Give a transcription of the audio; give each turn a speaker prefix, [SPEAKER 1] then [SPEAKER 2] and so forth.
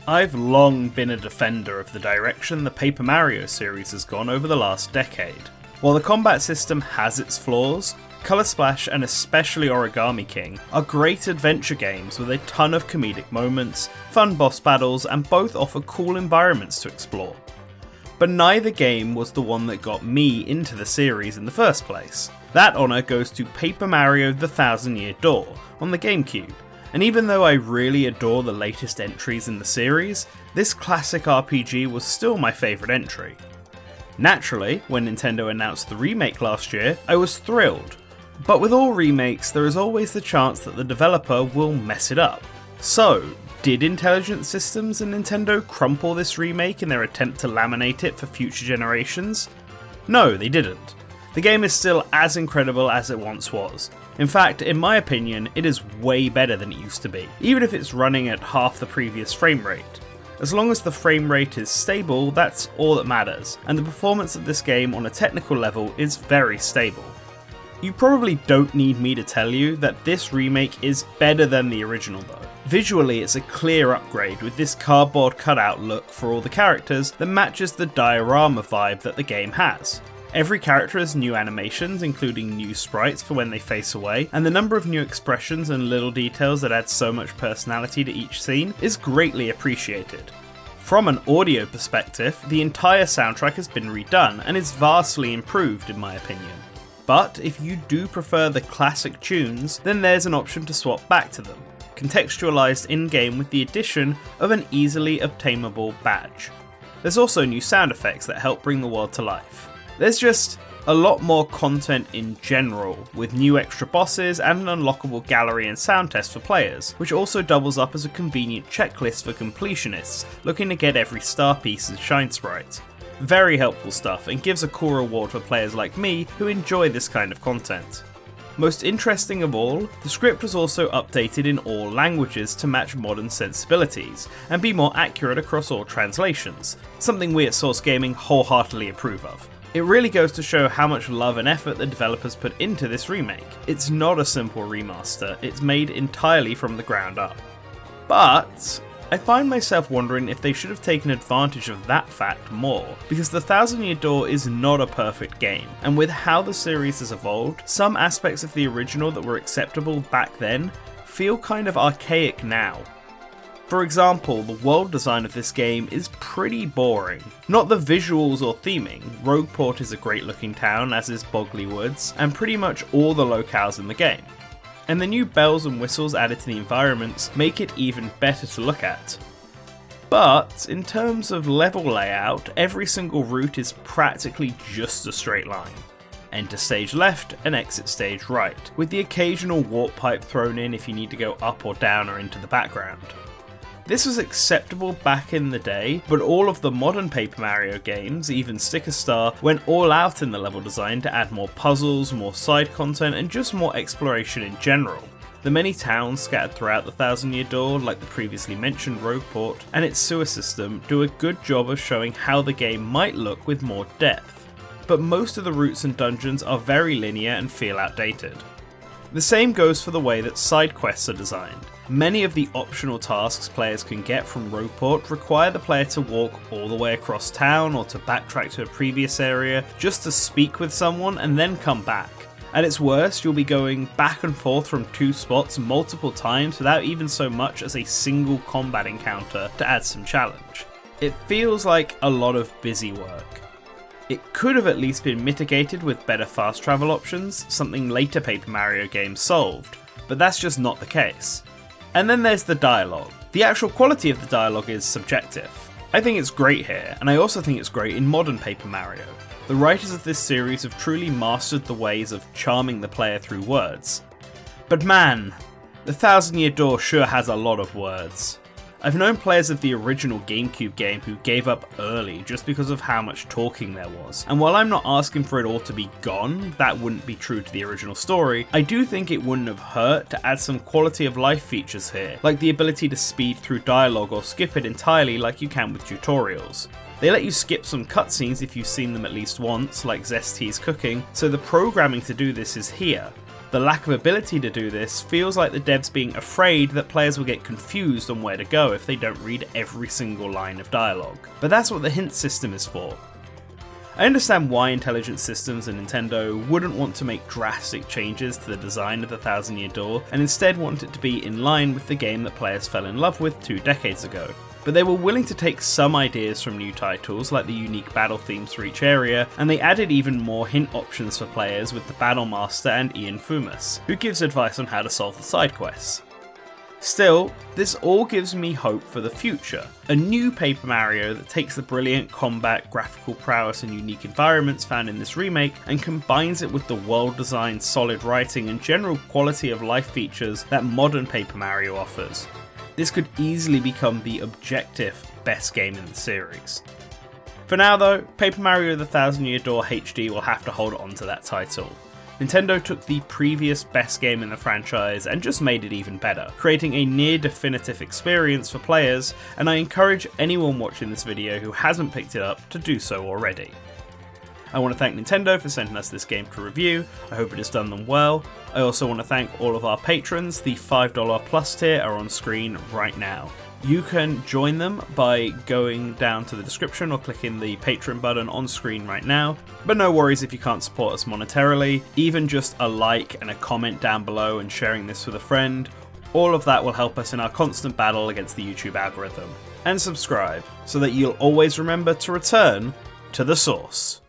[SPEAKER 1] I've long been a defender of the direction the Paper Mario series has gone over the last decade. While the combat system has its flaws, Color Splash and especially Origami King are great adventure games with a ton of comedic moments, fun boss battles, and both offer cool environments to explore. But neither game was the one that got me into the series in the first place. That honour goes to Paper Mario The Thousand Year Door on the GameCube. And even though I really adore the latest entries in the series, this classic RPG was still my favourite entry. Naturally, when Nintendo announced the remake last year, I was thrilled. But with all remakes, there is always the chance that the developer will mess it up. So, did Intelligent Systems and Nintendo crumple this remake in their attempt to laminate it for future generations? No, they didn't. The game is still as incredible as it once was. In fact, in my opinion, it is way better than it used to be, even if it's running at half the previous frame rate. As long as the frame rate is stable, that's all that matters, and the performance of this game on a technical level is very stable. You probably don't need me to tell you that this remake is better than the original though. Visually, it's a clear upgrade with this cardboard cutout look for all the characters that matches the diorama vibe that the game has. Every character has new animations, including new sprites for when they face away, and the number of new expressions and little details that add so much personality to each scene is greatly appreciated. From an audio perspective, the entire soundtrack has been redone and is vastly improved in my opinion. But if you do prefer the classic tunes, then there's an option to swap back to them, contextualized in-game with the addition of an easily obtainable badge. There's also new sound effects that help bring the world to life. There's just a lot more content in general, with new extra bosses and an unlockable gallery and sound test for players, which also doubles up as a convenient checklist for completionists looking to get every star piece and shine sprite. Very helpful stuff and gives a cool reward for players like me who enjoy this kind of content. Most interesting of all, the script was also updated in all languages to match modern sensibilities and be more accurate across all translations, something we at Source Gaming wholeheartedly approve of. It really goes to show how much love and effort the developers put into this remake. It's not a simple remaster, it's made entirely from the ground up. But I find myself wondering if they should have taken advantage of that fact more, because The Thousand Year Door is not a perfect game, and with how the series has evolved, some aspects of the original that were acceptable back then feel kind of archaic now. For example, the world design of this game is pretty boring. Not the visuals or theming. Rogueport is a great looking town, as is Bogley Woods, and pretty much all the locales in the game. And the new bells and whistles added to the environments make it even better to look at. But in terms of level layout, every single route is practically just a straight line. Enter stage left and exit stage right, with the occasional warp pipe thrown in if you need to go up or down or into the background. This was acceptable back in the day, but all of the modern Paper Mario games, even Sticker Star, went all out in the level design to add more puzzles, more side content, and just more exploration in general. The many towns scattered throughout the Thousand Year Door, like the previously mentioned Rogueport, and its sewer system do a good job of showing how the game might look with more depth. But most of the routes and dungeons are very linear and feel outdated. The same goes for the way that side quests are designed. Many of the optional tasks players can get from Rogueport require the player to walk all the way across town or to backtrack to a previous area just to speak with someone and then come back. At its worst, you'll be going back and forth from two spots multiple times without even so much as a single combat encounter to add some challenge. It feels like a lot of busy work. It could have at least been mitigated with better fast travel options, something later Paper Mario games solved, but that's just not the case. And then there's the dialogue. The actual quality of the dialogue is subjective. I think it's great here, and I also think it's great in modern Paper Mario. The writers of this series have truly mastered the ways of charming the player through words. But man, The Thousand Year Door sure has a lot of words. I've known players of the original GameCube game who gave up early just because of how much talking there was, and while I'm not asking for it all to be gone, that wouldn't be true to the original story, I do think it wouldn't have hurt to add some quality of life features here, like the ability to speed through dialogue or skip it entirely like you can with tutorials. They let you skip some cutscenes if you've seen them at least once, like Zest's cooking, so the programming to do this is here. The lack of ability to do this feels like the devs being afraid that players will get confused on where to go if they don't read every single line of dialogue. But that's what the hint system is for. I understand why Intelligent Systems and Nintendo wouldn't want to make drastic changes to the design of the Thousand Year Door and instead want it to be in line with the game that players fell in love with 2 decades ago. But they were willing to take some ideas from new titles, like the unique battle themes for each area, and they added even more hint options for players with the Battle Master and Ian Fumas, who gives advice on how to solve the side quests. Still, this all gives me hope for the future. A new Paper Mario that takes the brilliant combat, graphical prowess and unique environments found in this remake and combines it with the world design, solid writing and general quality of life features that modern Paper Mario offers. This could easily become the objective best game in the series. For now though, Paper Mario The Thousand Year Door HD will have to hold on to that title. Nintendo took the previous best game in the franchise and just made it even better, creating a near definitive experience for players, and I encourage anyone watching this video who hasn't picked it up to do so already. I want to thank Nintendo for sending us this game to review. I hope it has done them well. I also want to thank all of our patrons. The $5 plus tier are on screen right now. You can join them by going down to the description or clicking the Patreon button on screen right now. But no worries if you can't support us monetarily. Even just a like and a comment down below and sharing this with a friend, all of that will help us in our constant battle against the YouTube algorithm. And subscribe so that you'll always remember to return to the source.